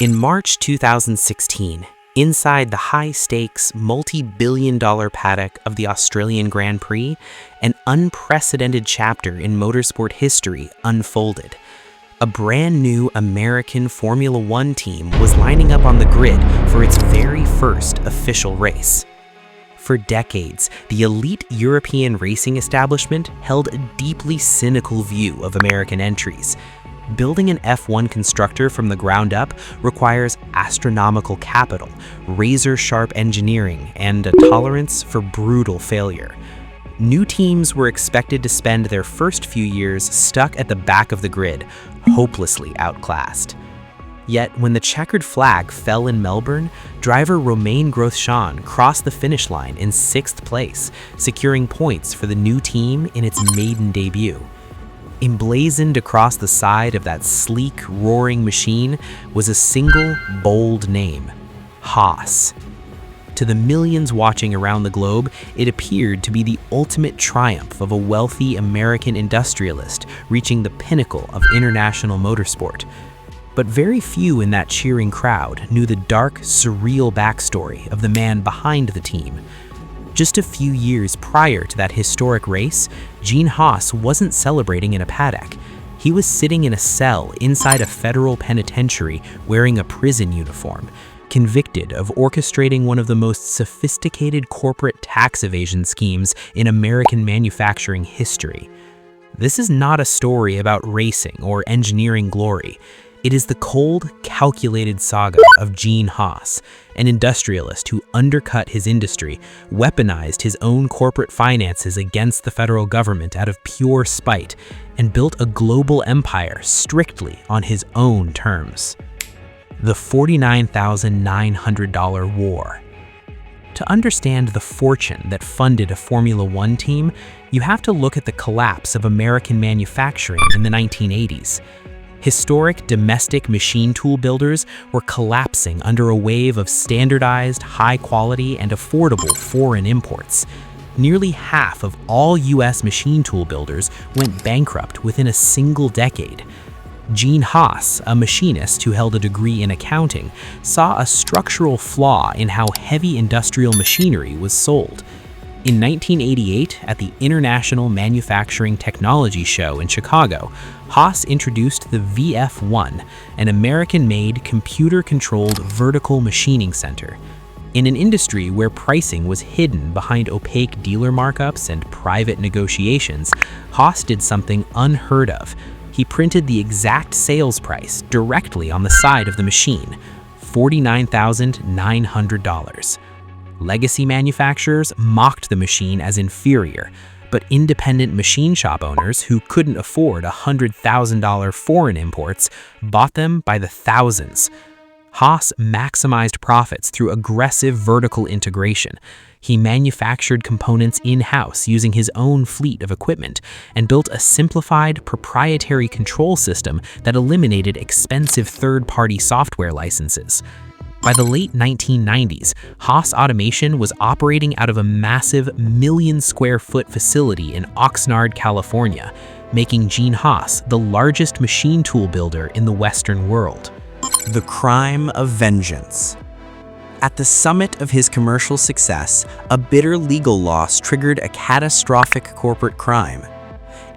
In March 2016, inside the high-stakes, multi-billion-dollar paddock of the Australian Grand Prix, an unprecedented chapter in motorsport history unfolded. A brand new American Formula One team was lining up on the grid for its very first official race. For decades, the elite European racing establishment held a deeply cynical view of American entries. Building an F1 constructor from the ground up requires astronomical capital, razor-sharp engineering, and a tolerance for brutal failure. New teams were expected to spend their first few years stuck at the back of the grid, hopelessly outclassed. Yet, when the checkered flag fell in Melbourne, driver Romain Grosjean crossed the finish line in 6th place, securing points for the new team in its maiden debut. Emblazoned across the side of that sleek, roaring machine was a single, bold name: Haas. To the millions watching around the globe, it appeared to be the ultimate triumph of a wealthy American industrialist reaching the pinnacle of international motorsport. But very few in that cheering crowd knew the dark, surreal backstory of the man behind the team. Just a few years prior to that historic race, Gene Haas wasn't celebrating in a paddock. He was sitting in a cell inside a federal penitentiary wearing a prison uniform, convicted of orchestrating one of the most sophisticated corporate tax evasion schemes in American manufacturing history. This is not a story about racing or engineering glory. It is the cold, calculated saga of Gene Haas, an industrialist who undercut his industry, weaponized his own corporate finances against the federal government out of pure spite, and built a global empire strictly on his own terms. The $49,900 war. To understand the fortune that funded a Formula One team, you have to look at the collapse of American manufacturing in the 1980s. Historic domestic machine tool builders were collapsing under a wave of standardized, high-quality, and affordable foreign imports. Nearly half of all U.S. machine tool builders went bankrupt within a single decade. Gene Haas, a machinist who held a degree in accounting, saw a structural flaw in how heavy industrial machinery was sold. In 1988, at the International Manufacturing Technology Show in Chicago, Haas introduced the VF1, an American-made, computer-controlled vertical machining center. In an industry where pricing was hidden behind opaque dealer markups and private negotiations, Haas did something unheard of. He printed the exact sales price directly on the side of the machine: $49,900. Legacy manufacturers mocked the machine as inferior, but independent machine shop owners who couldn't afford $100,000 foreign imports bought them by the thousands. Haas maximized profits through aggressive vertical integration. He manufactured components in-house using his own fleet of equipment and built a simplified, proprietary control system that eliminated expensive third-party software licenses. By the late 1990s, Haas Automation was operating out of a massive million-square-foot facility in Oxnard, California, making Gene Haas the largest machine tool builder in the Western world. The crime of vengeance. At the summit of his commercial success, a bitter legal loss triggered a catastrophic corporate crime.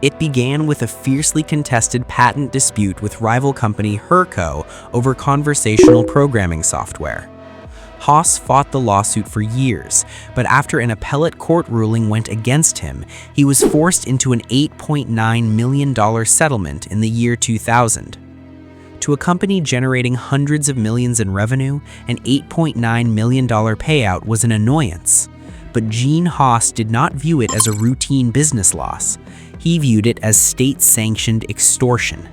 It began with a fiercely contested patent dispute with rival company Herco over conversational programming software. Haas fought the lawsuit for years, but after an appellate court ruling went against him, he was forced into an $8.9 million settlement in the year 2000. To a company generating hundreds of millions in revenue, an $8.9 million payout was an annoyance. But Gene Haas did not view it as a routine business loss. He viewed it as state-sanctioned extortion.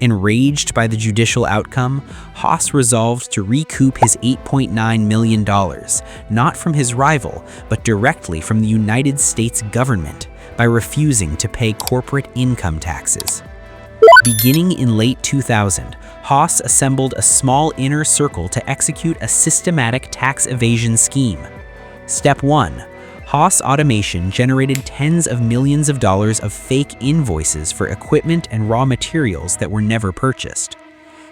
Enraged by the judicial outcome, Haas resolved to recoup his $8.9 million, not from his rival, but directly from the United States government, by refusing to pay corporate income taxes. Beginning in late 2000, Haas assembled a small inner circle to execute a systematic tax evasion scheme. Step 1. Haas Automation generated tens of millions of dollars of fake invoices for equipment and raw materials that were never purchased.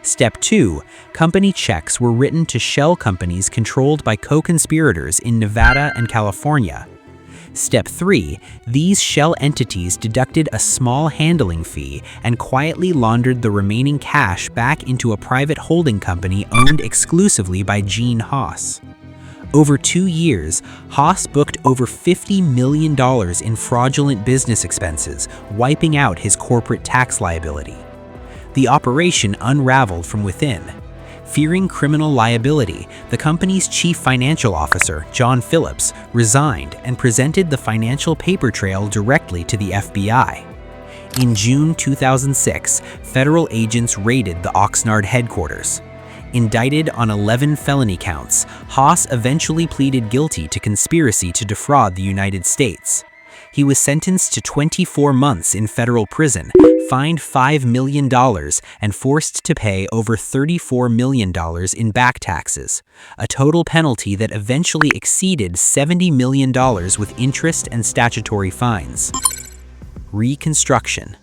Step 2. Company checks were written to shell companies controlled by co-conspirators in Nevada and California. Step 3. These shell entities deducted a small handling fee and quietly laundered the remaining cash back into a private holding company owned exclusively by Gene Haas. Over 2 years, Haas booked over $50 million in fraudulent business expenses, wiping out his corporate tax liability. The operation unraveled from within. Fearing criminal liability, the company's chief financial officer, John Phillips, resigned and presented the financial paper trail directly to the FBI. In June 2006, federal agents raided the Oxnard headquarters. Indicted on 11 felony counts, Haas eventually pleaded guilty to conspiracy to defraud the United States. He was sentenced to 24 months in federal prison, fined $5 million, and forced to pay over $34 million in back taxes, a total penalty that eventually exceeded $70 million with interest and statutory fines. Reconstruction.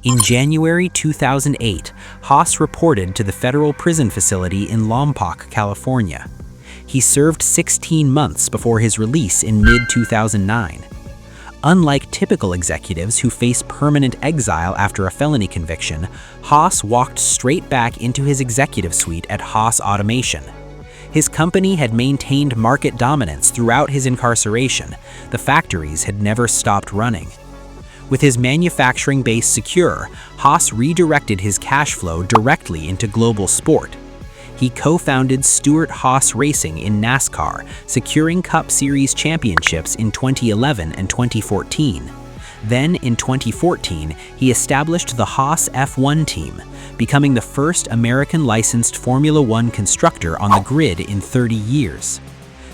In January 2008, Haas reported to the federal prison facility in Lompoc, California. He served 16 months before his release in mid-2009. Unlike typical executives who face permanent exile after a felony conviction, Haas walked straight back into his executive suite at Haas Automation. His company had maintained market dominance throughout his incarceration. The factories had never stopped running. With his manufacturing base secure, Haas redirected his cash flow directly into global sport. He co-founded Stewart Haas Racing in NASCAR, securing Cup Series championships in 2011 and 2014. Then, in 2014, he established the Haas F1 team, becoming the first American-licensed Formula One constructor on the grid in 30 years.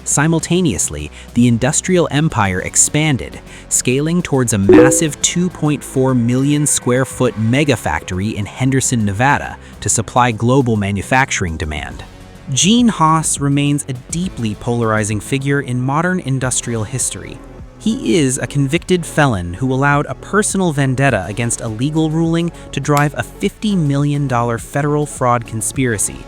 Simultaneously, the industrial empire expanded, scaling towards a massive 2.4 million square foot mega factory in Henderson, Nevada, to supply global manufacturing demand. Gene Haas remains a deeply polarizing figure in modern industrial history. He is a convicted felon who allowed a personal vendetta against a legal ruling to drive a $50 million federal fraud conspiracy.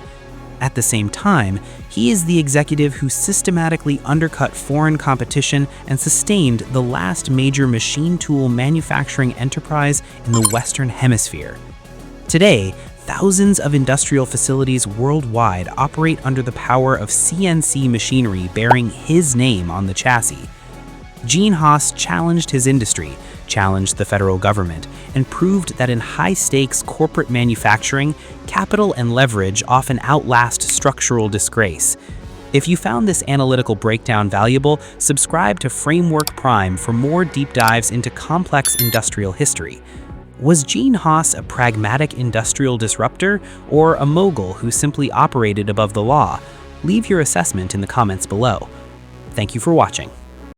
At the same time, he is the executive who systematically undercut foreign competition and sustained the last major machine tool manufacturing enterprise in the Western Hemisphere. Today, thousands of industrial facilities worldwide operate under the power of CNC machinery bearing his name on the chassis. Gene Haas challenged his industry, challenged the federal government, and proved that in high-stakes corporate manufacturing, capital and leverage often outlast structural disgrace. If you found this analytical breakdown valuable, subscribe to Framework Prime for more deep dives into complex industrial history. Was Gene Haas a pragmatic industrial disruptor or a mogul who simply operated above the law? Leave your assessment in the comments below. Thank you for watching.